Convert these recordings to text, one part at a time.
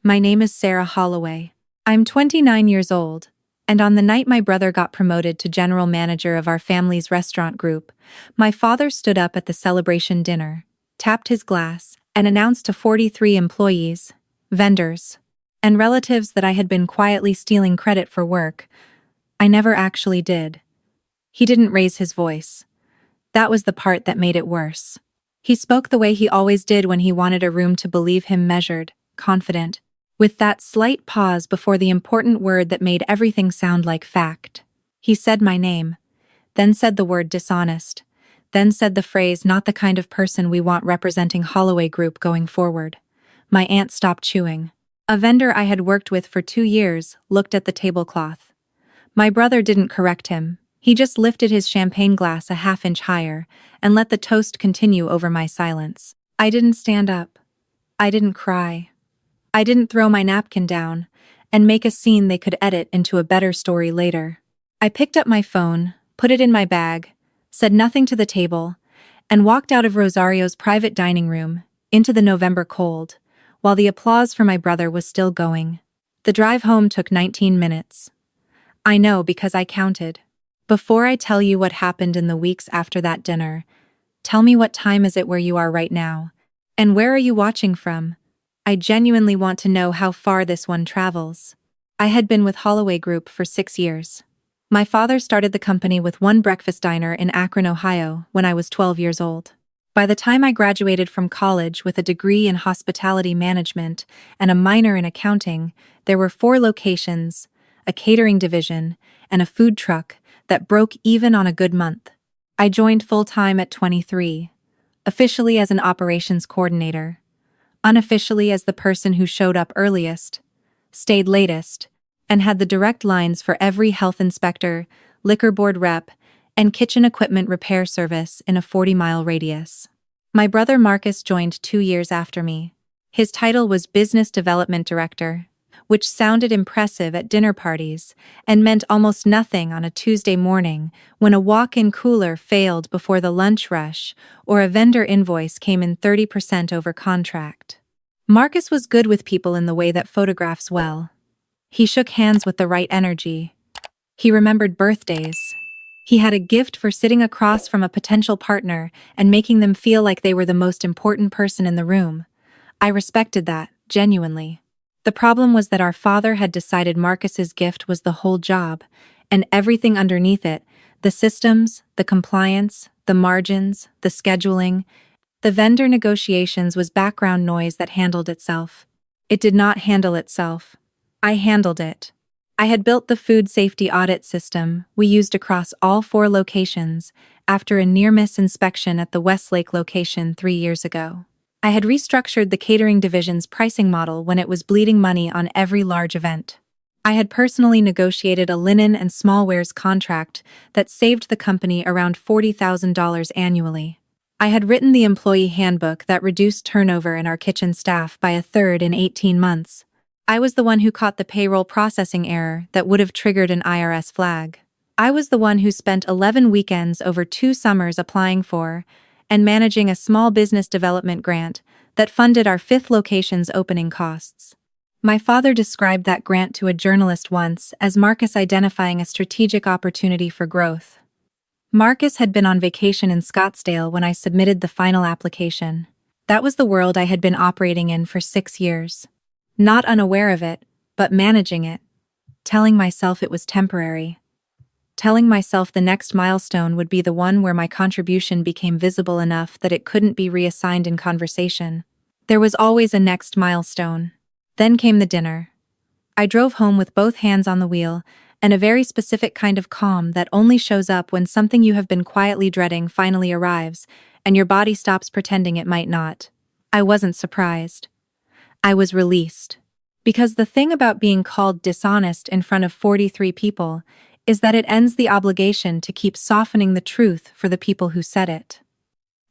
My name is Sarah Holloway. I'm 29 years old, and on the night my brother got promoted to general manager of our family's restaurant group, my father stood up at the celebration dinner, tapped his glass, and announced to 43 employees, vendors, and relatives that I had been quietly stealing credit for work. I never actually did. He didn't raise his voice. That was the part that made it worse. He spoke the way he always did when he wanted a room to believe him, measured, confident, with that slight pause before the important word that made everything sound like fact. He said my name, then said the word dishonest, then said the phrase not the kind of person we want representing Holloway Group going forward. My aunt stopped chewing. A vendor I had worked with for 2 years looked at the tablecloth. My brother didn't correct him. He just lifted his champagne glass a half-inch higher and let the toast continue over my silence. I didn't stand up. I didn't cry. I didn't throw my napkin down and make a scene they could edit into a better story later. I picked up my phone, put it in my bag, said nothing to the table, and walked out of Rosario's private dining room into the November cold, while the applause for my brother was still going. The drive home took 19 minutes. I know because I counted. Before I tell you what happened in the weeks after that dinner, tell me what time is it where you are right now, and where are you watching from? I genuinely want to know how far this one travels. I had been with Holloway Group for 6 years. My father started the company with one breakfast diner in Akron, Ohio, when I was 12 years old. By the time I graduated from college with a degree in hospitality management and a minor in accounting, there were 4 locations, a catering division, and a food truck that broke even on a good month. I joined full-time at 23, officially as an operations coordinator, unofficially as the person who showed up earliest, stayed latest, and had the direct lines for every health inspector, liquor board rep, and kitchen equipment repair service in a 40-mile radius. My brother Marcus joined 2 years after me. His title was Business Development Director, which sounded impressive at dinner parties and meant almost nothing on a Tuesday morning when a walk-in cooler failed before the lunch rush or a vendor invoice came in 30% over contract. Marcus was good with people in the way that photographs well. He shook hands with the right energy. He remembered birthdays. He had a gift for sitting across from a potential partner and making them feel like they were the most important person in the room. I respected that, genuinely. The problem was that our father had decided Marcus's gift was the whole job, and everything underneath it, the systems, the compliance, the margins, the scheduling, the vendor negotiations was background noise that handled itself. It did not handle itself. I handled it. I had built the food safety audit system we used across all 4 locations after a near-miss inspection at the Westlake location 3 years ago. I had restructured the catering division's pricing model when it was bleeding money on every large event. I had personally negotiated a linen and smallwares contract that saved the company around $40,000 annually. I had written the employee handbook that reduced turnover in our kitchen staff by 1/3 in 18 months. I was the one who caught the payroll processing error that would have triggered an IRS flag. I was the one who spent 11 weekends over 2 summers applying for and managing a small business development grant that funded our 5th location's opening costs. My father described that grant to a journalist once as Marcus identifying a strategic opportunity for growth. Marcus had been on vacation in Scottsdale when I submitted the final application. That was the world I had been operating in for 6 years. Not unaware of it, but managing it. Telling myself it was temporary. Telling myself the next milestone would be the one where my contribution became visible enough that it couldn't be reassigned in conversation. There was always a next milestone. Then came the dinner. I drove home with both hands on the wheel, and a very specific kind of calm that only shows up when something you have been quietly dreading finally arrives, and your body stops pretending it might not. I wasn't surprised. I was released. Because the thing about being called dishonest in front of 43 people is that it ends the obligation to keep softening the truth for the people who said it.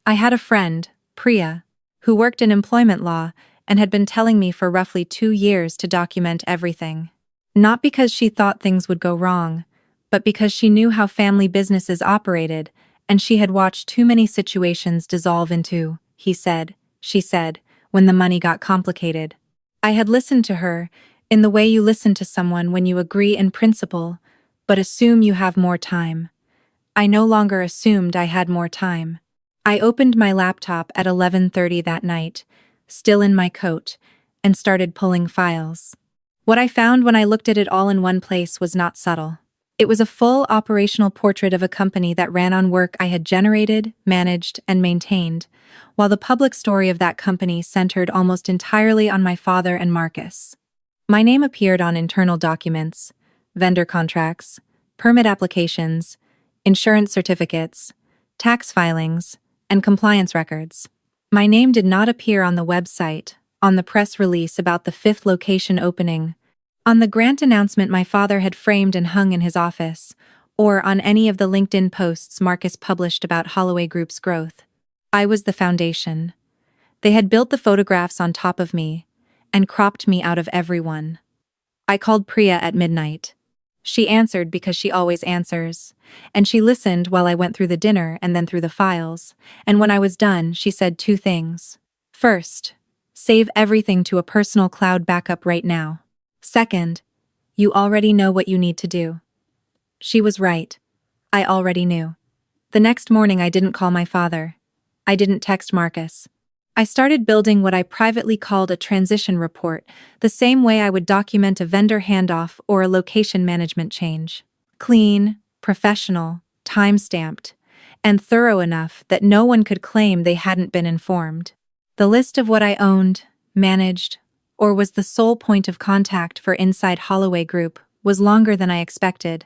I had a friend, Priya, who worked in employment law and had been telling me for roughly 2 years to document everything. Not because she thought things would go wrong, but because she knew how family businesses operated, and she had watched too many situations dissolve into, he said, she said, when the money got complicated. I had listened to her, in the way you listen to someone when you agree in principle, but assume you have more time. I no longer assumed I had more time. I opened my laptop at 11:30 that night, still in my coat, and started pulling files. What I found when I looked at it all in one place was not subtle. It was a full operational portrait of a company that ran on work I had generated, managed, and maintained, while the public story of that company centered almost entirely on my father and Marcus. My name appeared on internal documents, vendor contracts, permit applications, insurance certificates, tax filings, and compliance records. My name did not appear on the website, on the press release about the 5th location opening, on the grant announcement my father had framed and hung in his office, or on any of the LinkedIn posts Marcus published about Holloway Group's growth. I was the foundation. They had built the photographs on top of me, and cropped me out of everyone. I called Priya at midnight. She answered because she always answers, and she listened while I went through the dinner and then through the files, and when I was done, she said 2 things. First, save everything to a personal cloud backup right now. Second, you already know what you need to do. She was right. I already knew. The next morning I didn't call my father. I didn't text Marcus. I started building what I privately called a transition report, the same way I would document a vendor handoff or a location management change. Clean, professional, time-stamped, and thorough enough that no one could claim they hadn't been informed. The list of what I owned, managed, or was the sole point of contact for inside Holloway Group was longer than I expected,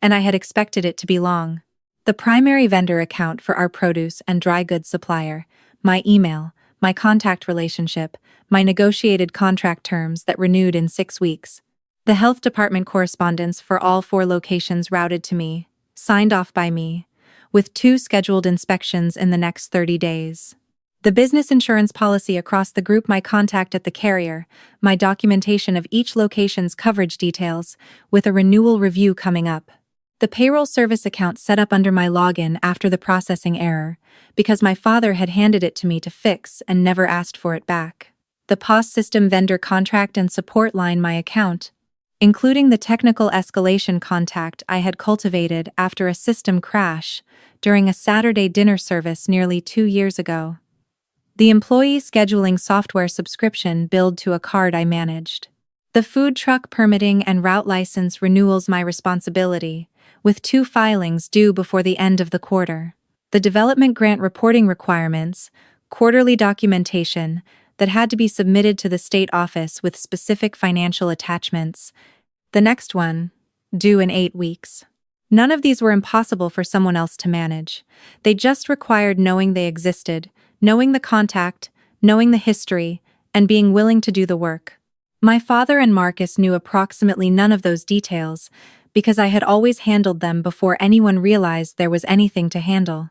and I had expected it to be long. The primary vendor account for our produce and dry goods supplier, my email, my contact relationship, my negotiated contract terms that renewed in 6 weeks. The health department correspondence for all 4 locations routed to me, signed off by me, with 2 scheduled inspections in the next 30 days. The business insurance policy across the group, my contact at the carrier, my documentation of each location's coverage details, with a renewal review coming up. The payroll service account set up under my login after the processing error, because my father had handed it to me to fix and never asked for it back. The POS system vendor contract and support line, my account, including the technical escalation contact I had cultivated after a system crash during a Saturday dinner service nearly 2 years ago. The employee scheduling software subscription billed to a card I managed. The food truck permitting and route license renewals, my responsibility, with 2 filings due before the end of the quarter. The development grant reporting requirements, quarterly documentation that had to be submitted to the state office with specific financial attachments. The next one, due in 8 weeks. None of these were impossible for someone else to manage. They just required knowing they existed, knowing the contact, knowing the history, and being willing to do the work. My father and Marcus knew approximately none of those details, because I had always handled them before anyone realized there was anything to handle.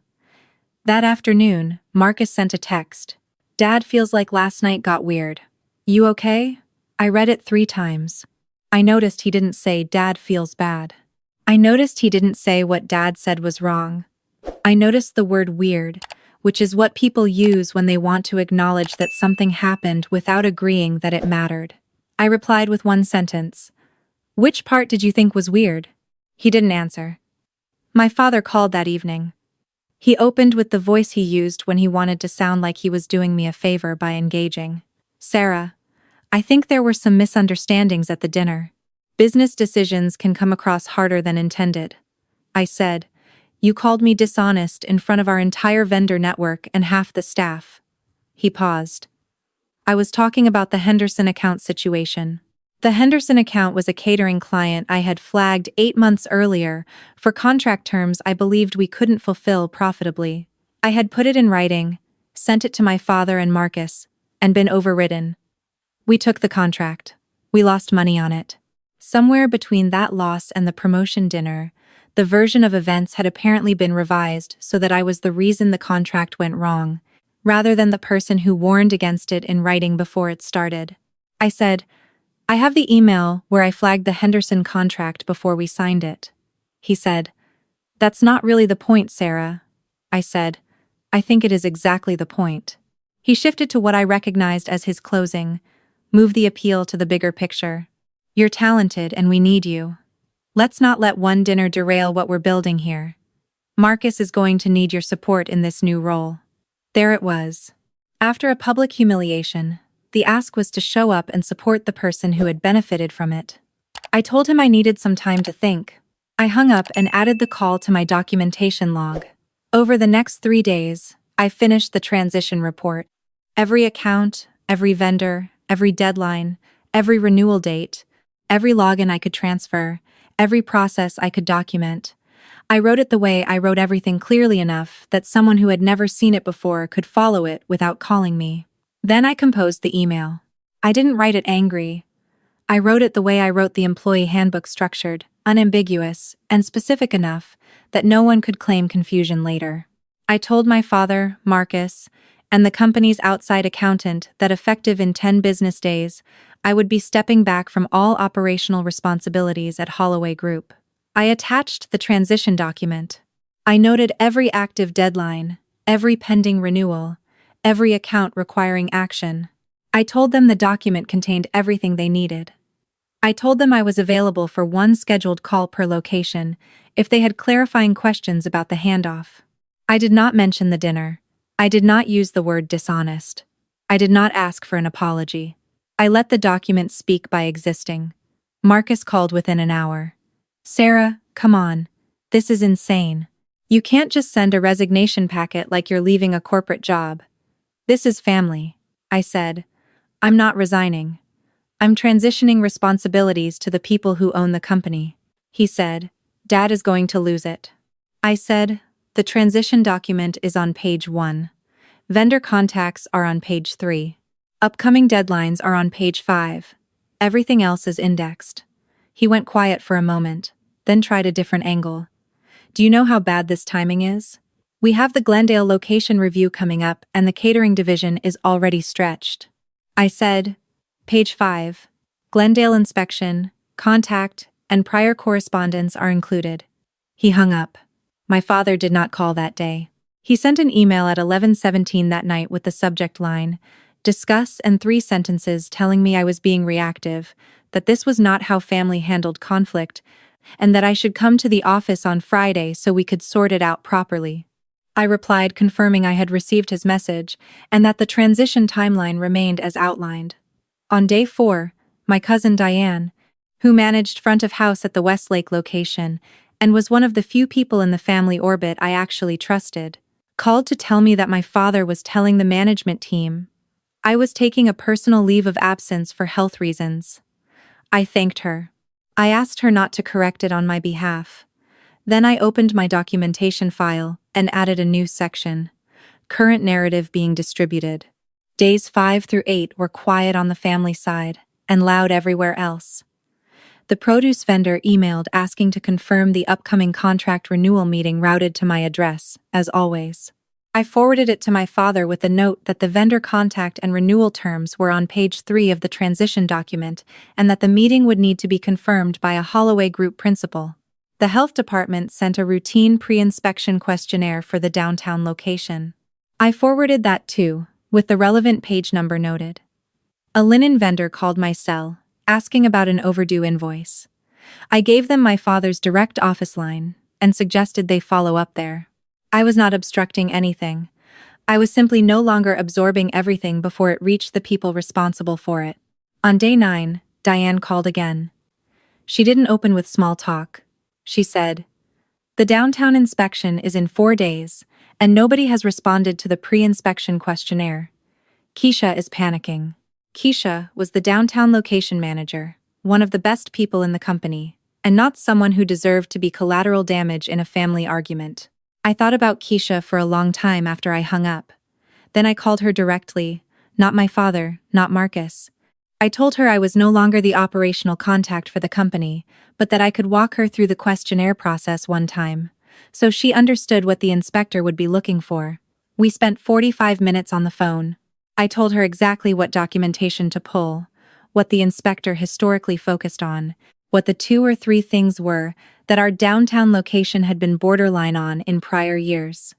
That afternoon, Marcus sent a text. Dad feels like last night got weird. You okay? I read it 3 times. I noticed he didn't say Dad feels bad. I noticed he didn't say what Dad said was wrong. I noticed the word weird, which is what people use when they want to acknowledge that something happened without agreeing that it mattered. I replied with 1 sentence. Which part did you think was weird? He didn't answer. My father called that evening. He opened with the voice he used when he wanted to sound like he was doing me a favor by engaging. Sarah, I think there were some misunderstandings at the dinner. Business decisions can come across harder than intended. I said, you called me dishonest in front of our entire vendor network and half the staff. He paused. I was talking about the Henderson account situation. The Henderson account was a catering client I had flagged 8 months earlier for contract terms I believed we couldn't fulfill profitably. I had put it in writing, sent it to my father and Marcus, and been overridden. We took the contract. We lost money on it. Somewhere between that loss and the promotion dinner, the version of events had apparently been revised so that I was the reason the contract went wrong, rather than the person who warned against it in writing before it started. I said, I have the email where I flagged the Henderson contract before we signed it. He said, that's not really the point, Sarah. I said, I think it is exactly the point. He shifted to what I recognized as his closing. Move the appeal to the bigger picture. You're talented and we need you. Let's not let one dinner derail what we're building here. Marcus is going to need your support in this new role. There it was. After a public humiliation, the ask was to show up and support the person who had benefited from it. I told him I needed some time to think. I hung up and added the call to my documentation log. Over the next 3 days, I finished the transition report. Every account, every vendor, every deadline, every renewal date, every login I could transfer, every process I could document. I wrote it the way I wrote everything clearly enough that someone who had never seen it before could follow it without calling me. Then I composed the email. I didn't write it angry. I wrote it the way I wrote the employee handbook, structured, unambiguous, and specific enough that no one could claim confusion later. I told my father, Marcus, and the company's outside accountant that effective in 10 business days, I would be stepping back from all operational responsibilities at Holloway Group. I attached the transition document. I noted every active deadline, every pending renewal, every account requiring action. I told them the document contained everything they needed. I told them I was available for one scheduled call per location if they had clarifying questions about the handoff. I did not mention the dinner. I did not use the word dishonest. I did not ask for an apology. I let the document speak by existing. Marcus called within an hour. "Sarah, come on. This is insane. You can't just send a resignation packet like you're leaving a corporate job. This is family," I said. "I'm not resigning. I'm transitioning responsibilities to the people who own the company." He said, "Dad is going to lose it." I said, "The transition document is on page 1. Vendor contacts are on page 3. Upcoming deadlines are on page 5. Everything else is indexed." He went quiet for a moment, then tried a different angle. "Do you know how bad this timing is? We have the Glendale location review coming up and the catering division is already stretched." I said, "Page 5. Glendale inspection, contact, and prior correspondence are included." He hung up. My father did not call that day. He sent an email at 11:17 that night with the subject line, "Discuss," and 3 sentences telling me I was being reactive, that this was not how family handled conflict, and that I should come to the office on Friday so we could sort it out properly. I replied confirming I had received his message and that the transition timeline remained as outlined. On day 4, my cousin Diane, who managed front of house at the Westlake location and was one of the few people in the family orbit I actually trusted, called to tell me that my father was telling the management team I was taking a personal leave of absence for health reasons. I thanked her. I asked her not to correct it on my behalf. Then I opened my documentation file and added a new section, "Current narrative being distributed." Days 5 through 8 were quiet on the family side and loud everywhere else. The produce vendor emailed asking to confirm the upcoming contract renewal meeting routed to my address, as always. I forwarded it to my father with a note that the vendor contact and renewal terms were on page 3 of the transition document and that the meeting would need to be confirmed by a Holloway Group principal. The health department sent a routine pre-inspection questionnaire for the downtown location. I forwarded that too, with the relevant page number noted. A linen vendor called my cell, asking about an overdue invoice. I gave them my father's direct office line and suggested they follow up there. I was not obstructing anything. I was simply no longer absorbing everything before it reached the people responsible for it. On day 9, Diane called again. She didn't open with small talk. She said, "The downtown inspection is in 4 days, and nobody has responded to the pre-inspection questionnaire. Keisha is panicking." Keisha was the downtown location manager, one of the best people in the company, and not someone who deserved to be collateral damage in a family argument. I thought about Keisha for a long time after I hung up. Then I called her directly, not my father, not Marcus. I told her I was no longer the operational contact for the company, but that I could walk her through the questionnaire process one time, so she understood what the inspector would be looking for. We spent 45 minutes on the phone. I told her exactly what documentation to pull, what the inspector historically focused on, what the 2 or 3 things were that our downtown location had been borderline on in prior years.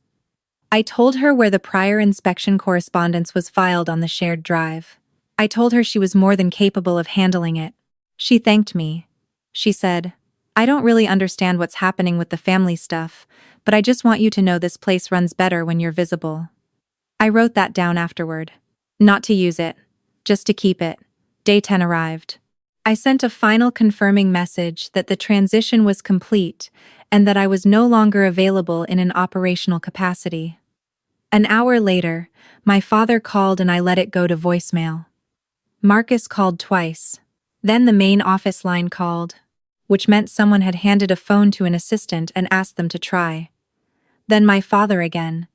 I told her where the prior inspection correspondence was filed on the shared drive. I told her she was more than capable of handling it. She thanked me. She said, "I don't really understand what's happening with the family stuff, but I just want you to know this place runs better when you're visible." I wrote that down afterward. Not to use it, just to keep it. Day 10 arrived. I sent a final confirming message that the transition was complete and that I was no longer available in an operational capacity. An hour later, my father called and I let it go to voicemail. Marcus called twice. Then the main office line called, which meant someone had handed a phone to an assistant and asked them to try. Then my father again.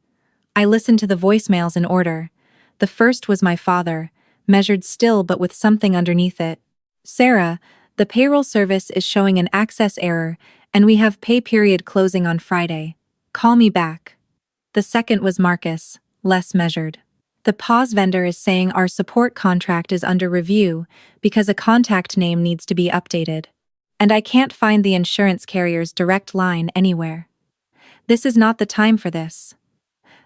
I listened to the voicemails in order. The first was my father, measured still but with something underneath it. "Sarah, the payroll service is showing an access error, and we have pay period closing on Friday. Call me back." The second was Marcus, less measured. "The pause vendor is saying our support contract is under review because a contact name needs to be updated. And I can't find the insurance carrier's direct line anywhere. This is not the time for this."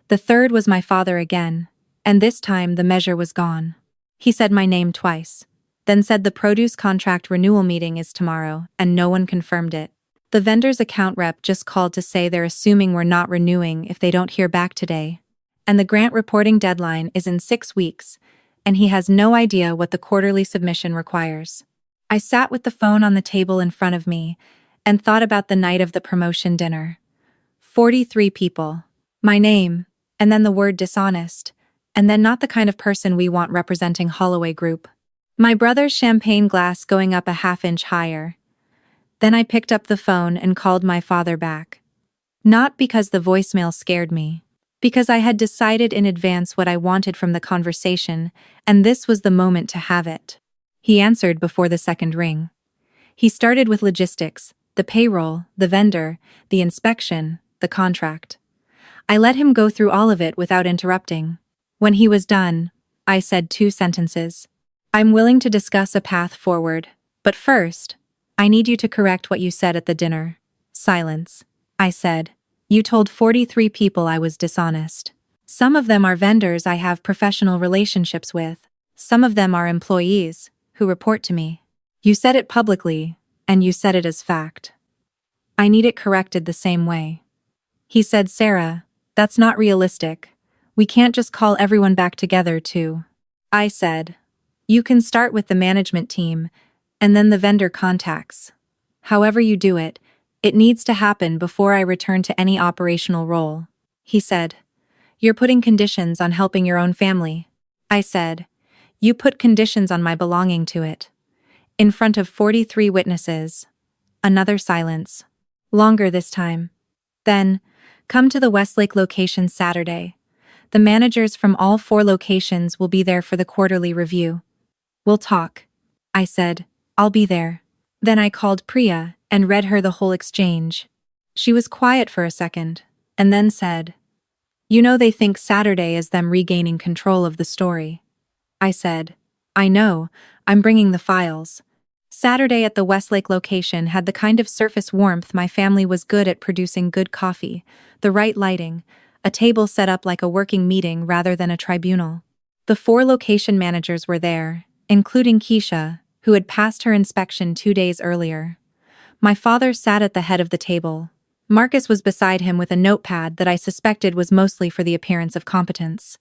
The third was my father again, and this time the measure was gone. He said my name twice, then said the produce contract renewal meeting is tomorrow, and no one confirmed it. The vendor's account rep just called to say they're assuming we're not renewing if they don't hear back today. And the grant reporting deadline is in 6 weeks, and he has no idea what the quarterly submission requires. I sat with the phone on the table in front of me and thought about the night of the promotion dinner. 43 people. My name, and then the word dishonest, and then not the kind of person we want representing Holloway Group. My brother's champagne glass going up a half-inch higher. Then I picked up the phone and called my father back. Not because the voicemail scared me, because I had decided in advance what I wanted from the conversation, and this was the moment to have it. He answered before the second ring. He started with logistics, the payroll, the vendor, the inspection, the contract. I let him go through all of it without interrupting. When he was done, I said 2 sentences. "I'm willing to discuss a path forward, but first, I need you to correct what you said at the dinner." Silence. I said, "You told 43 people I was dishonest. Some of them are vendors I have professional relationships with. Some of them are employees who report to me. You said it publicly, and you said it as fact. I need it corrected the same way." He said, "Sarah, that's not realistic. We can't just call everyone back together too." I said, "You can start with the management team, and then the vendor contacts. However you do it, it needs to happen before I return to any operational role." He said, "You're putting conditions on helping your own family." I said, "You put conditions on my belonging to it." In front of 43 witnesses. Another silence. Longer this time. Then, "Come to the Westlake location Saturday. The managers from all 4 locations will be there for the quarterly review. We'll talk." I said, "I'll be there." Then I called Priya and read her the whole exchange. She was quiet for a second, and then said, "You know they think Saturday is them regaining control of the story." I said, "I know, I'm bringing the files." Saturday at the Westlake location had the kind of surface warmth my family was good at producing: good coffee, the right lighting, a table set up like a working meeting rather than a tribunal. The 4 location managers were there, including Keisha, who had passed her inspection 2 days earlier. My father sat at the head of the table. Marcus was beside him with a notepad that I suspected was mostly for the appearance of competence.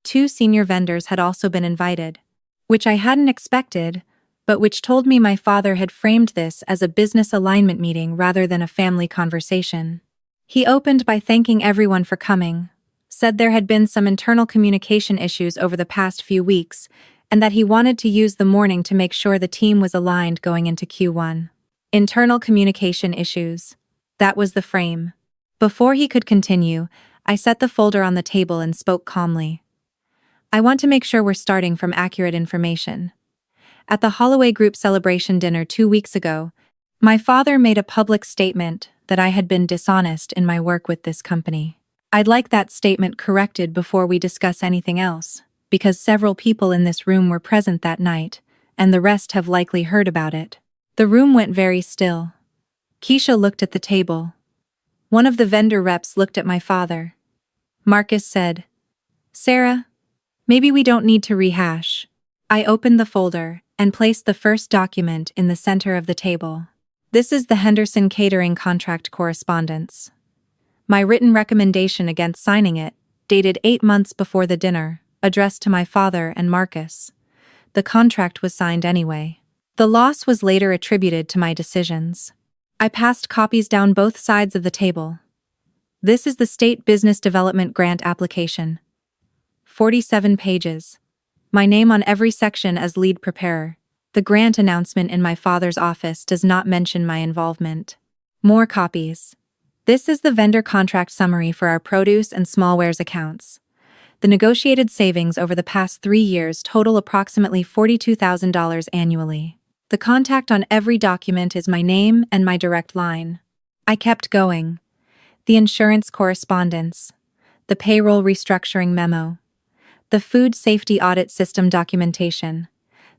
2 senior vendors had also been invited, which I hadn't expected, but which told me my father had framed this as a business alignment meeting rather than a family conversation. He opened by thanking everyone for coming, said there had been some internal communication issues over the past few weeks, and that he wanted to use the morning to make sure the team was aligned going into Q1. Internal communication issues. That was the frame. Before he could continue, I set the folder on the table and spoke calmly. "I want to make sure we're starting from accurate information. At the Holloway Group celebration dinner 2 weeks ago, my father made a public statement that I had been dishonest in my work with this company. I'd like that statement corrected before we discuss anything else, because several people in this room were present that night, and the rest have likely heard about it." The room went very still. Keisha looked at the table. One of the vendor reps looked at my father. Marcus said, "Sarah, maybe we don't need to rehash." I opened the folder and placed the first document in the center of the table. This is the Henderson Catering contract correspondence. My written recommendation against signing it, dated 8 months before the dinner, addressed to my father and Marcus. The contract was signed anyway. The loss was later attributed to my decisions. I passed copies down both sides of the table. This is the State Business Development Grant application. 47 pages. My name on every section as lead preparer. The grant announcement in my father's office does not mention my involvement. More copies. This is the vendor contract summary for our produce and smallwares accounts. The negotiated savings over the past 3 years total approximately $42,000 annually. The contact on every document is my name and my direct line. I kept going. The insurance correspondence. The payroll restructuring memo. The food safety audit system documentation.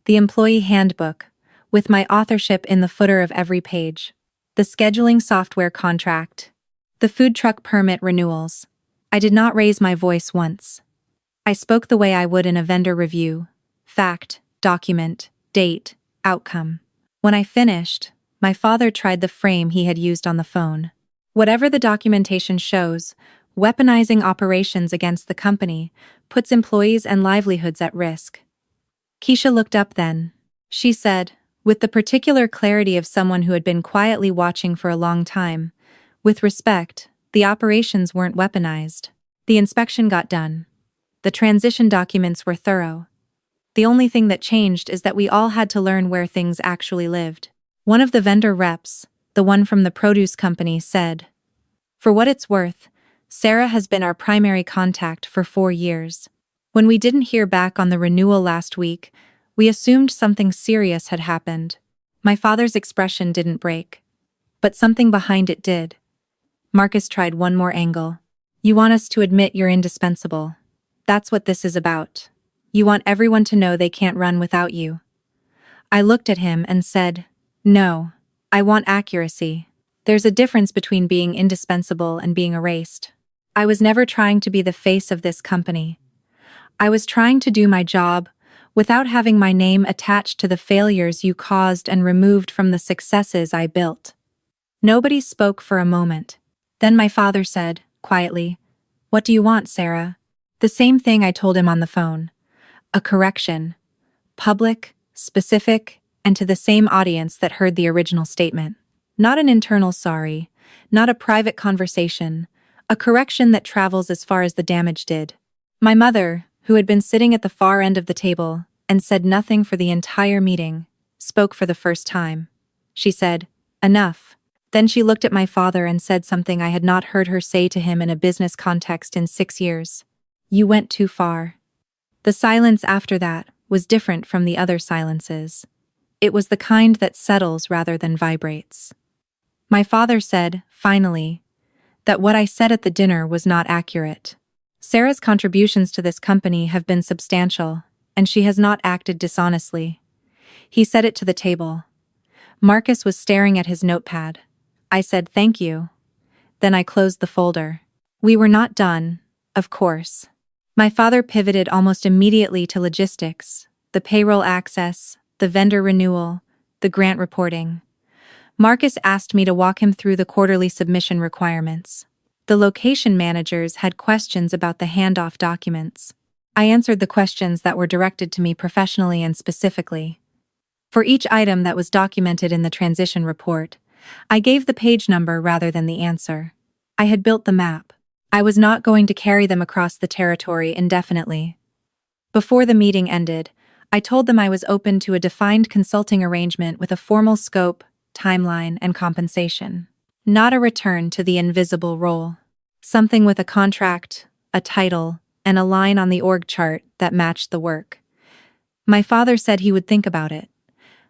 The employee handbook, with my authorship in the footer of every page. The scheduling software contract. The food truck permit renewals. I did not raise my voice once. I spoke the way I would in a vendor review. Fact, document, date, outcome. When I finished, my father tried the frame he had used on the phone. Whatever the documentation shows, weaponizing operations against the company puts employees and livelihoods at risk. Keisha looked up then. She said, with the particular clarity of someone who had been quietly watching for a long time, with respect, the operations weren't weaponized. The inspection got done. The transition documents were thorough. The only thing that changed is that we all had to learn where things actually lived. One of the vendor reps, the one from the produce company, said, "For what it's worth, Sarah has been our primary contact for 4 years. When we didn't hear back on the renewal last week, we assumed something serious had happened." My father's expression didn't break. But something behind it did. Marcus tried one more angle. "You want us to admit you're indispensable. That's what this is about. You want everyone to know they can't run without you." I looked at him and said, "No, I want accuracy. There's a difference between being indispensable and being erased. I was never trying to be the face of this company. I was trying to do my job without having my name attached to the failures you caused and removed from the successes I built." Nobody spoke for a moment. Then my father said, quietly, "What do you want, Sarah?" The same thing I told him on the phone. A correction. Public, specific, and to the same audience that heard the original statement. Not an internal sorry, not a private conversation, a correction that travels as far as the damage did. My mother, who had been sitting at the far end of the table and said nothing for the entire meeting, spoke for the first time. She said, "Enough." Then she looked at my father and said something I had not heard her say to him in a business context in 6 years. "You went too far." The silence after that was different from the other silences. It was the kind that settles rather than vibrates. My father said, finally, that what I said at the dinner was not accurate. Sarah's contributions to this company have been substantial, and she has not acted dishonestly. He said it to the table. Marcus was staring at his notepad. I said, "Thank you." Then I closed the folder. We were not done, of course. My father pivoted almost immediately to logistics, the payroll access, the vendor renewal, the grant reporting. Marcus asked me to walk him through the quarterly submission requirements. The location managers had questions about the handoff documents. I answered the questions that were directed to me professionally and specifically. For each item that was documented in the transition report, I gave the page number rather than the answer. I had built the map. I was not going to carry them across the territory indefinitely. Before the meeting ended, I told them I was open to a defined consulting arrangement with a formal scope, timeline, and compensation. Not a return to the invisible role. Something with a contract, a title, and a line on the org chart that matched the work. My father said he would think about it.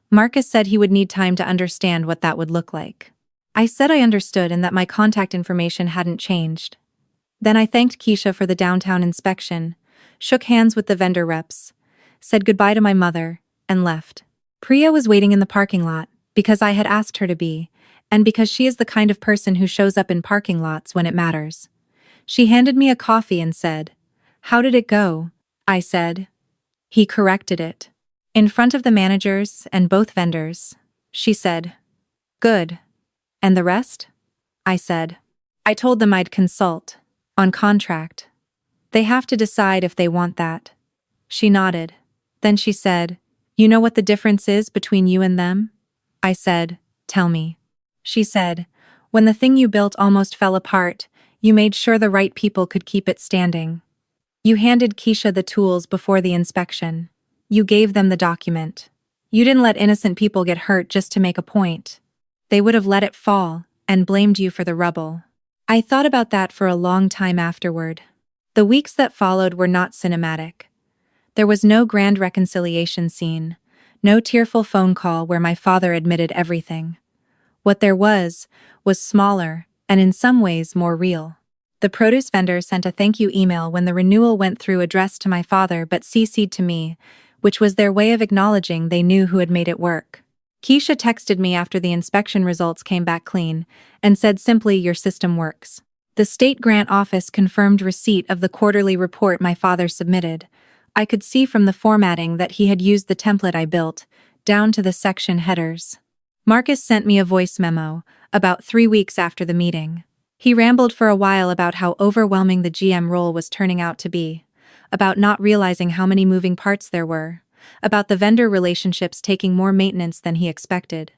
Marcus said he would need time to understand what that would look like. I said I understood and that my contact information hadn't changed. Then I thanked Keisha for the downtown inspection, shook hands with the vendor reps, said goodbye to my mother, and left. Priya was waiting in the parking lot, because I had asked her to be, and because she is the kind of person who shows up in parking lots when it matters. She handed me a coffee and said, "How did it go?" I said. He corrected it. In front of the managers and both vendors, she said, "Good. And the rest?" I said. I told them I'd consult. On contract. They have to decide if they want that. She nodded. Then she said, "You know what the difference is between you and them?" I said, "Tell me." She said, "When the thing you built almost fell apart, you made sure the right people could keep it standing. You handed Keisha the tools before the inspection. You gave them the document. You didn't let innocent people get hurt just to make a point. They would have let it fall and blamed you for the rubble." I thought about that for a long time afterward. The weeks that followed were not cinematic. There was no grand reconciliation scene, no tearful phone call where my father admitted everything. What there was smaller and in some ways more real. The produce vendor sent a thank you email when the renewal went through, addressed to my father but CC'd to me, which was their way of acknowledging they knew who had made it work. Keisha texted me after the inspection results came back clean and said simply, "Your system works." The state grant office confirmed receipt of the quarterly report my father submitted. I could see from the formatting that he had used the template I built, down to the section headers. Marcus sent me a voice memo, about 3 weeks after the meeting. He rambled for a while about how overwhelming the GM role was turning out to be, about not realizing how many moving parts there were, about the vendor relationships taking more maintenance than he expected.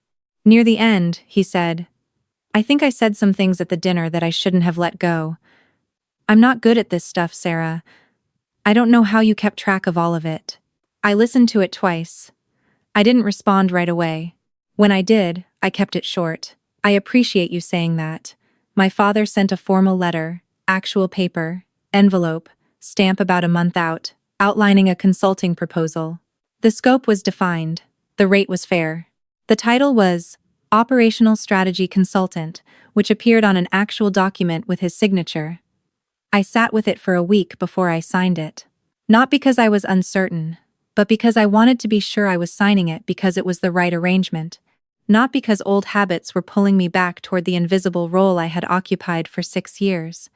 Near the end, he said, "I think I said some things at the dinner that I shouldn't have let go. I'm not good at this stuff, Sarah. I don't know how you kept track of all of it." I listened to it twice. I didn't respond right away. When I did, I kept it short. "I appreciate you saying that." My father sent a formal letter, actual paper, envelope, stamp about a month out, outlining a consulting proposal. The scope was defined. The rate was fair. The title was Operational Strategy Consultant, which appeared on an actual document with his signature. I sat with it for a week before I signed it. Not because I was uncertain, but because I wanted to be sure I was signing it because it was the right arrangement. Not because old habits were pulling me back toward the invisible role I had occupied for 6 years.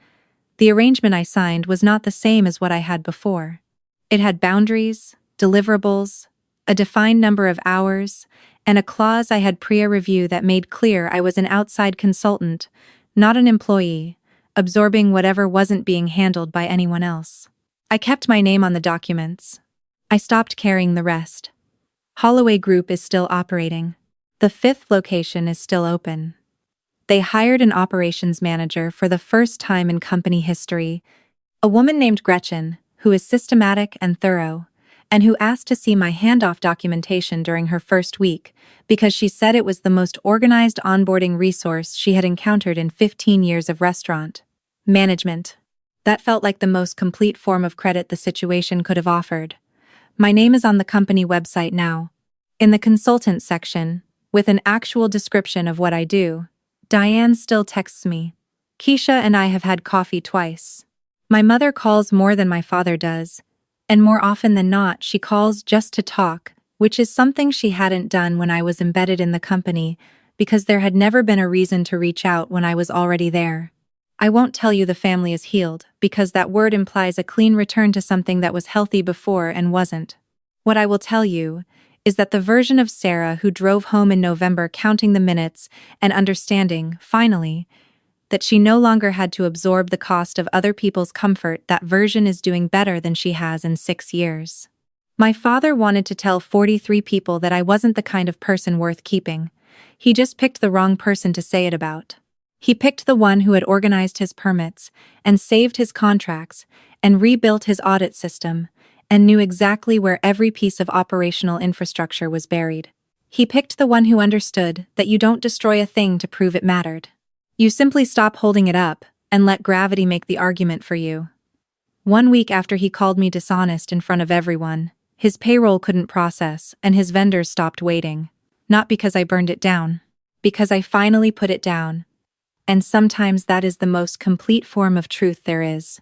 The arrangement I signed was not the same as what I had before. It had boundaries, deliverables, a defined number of hours, and a clause I had prior review that made clear I was an outside consultant, not an employee, absorbing whatever wasn't being handled by anyone else. I kept my name on the documents. I stopped carrying the rest. Holloway Group is still operating. The 5th location is still open. They hired an operations manager for the first time in company history, a woman named Gretchen, who is systematic and thorough, and who asked to see my handoff documentation during her first week because she said it was the most organized onboarding resource she had encountered in 15 years of restaurant management. That felt like the most complete form of credit the situation could have offered. My name is on the company website now. In the consultant section, with an actual description of what I do, Diane still texts me. "Keisha and I have had coffee twice." My mother calls more than my father does, and more often than not she calls just to talk, which is something she hadn't done when I was embedded in the company because there had never been a reason to reach out when I was already there. I won't tell you the family is healed because that word implies a clean return to something that was healthy before and wasn't. What I will tell you is that the version of Sarah who drove home in November counting the minutes and understanding, finally, that she no longer had to absorb the cost of other people's comfort, that version is doing better than she has in 6 years. My father wanted to tell 43 people that I wasn't the kind of person worth keeping. He just picked the wrong person to say it about. He picked the one who had organized his permits and saved his contracts and rebuilt his audit system and knew exactly where every piece of operational infrastructure was buried. He picked the one who understood that you don't destroy a thing to prove it mattered. You simply stop holding it up and let gravity make the argument for you. 1 week after he called me dishonest in front of everyone, his payroll couldn't process and his vendors stopped waiting. Not because I burned it down, because I finally put it down. And sometimes that is the most complete form of truth there is.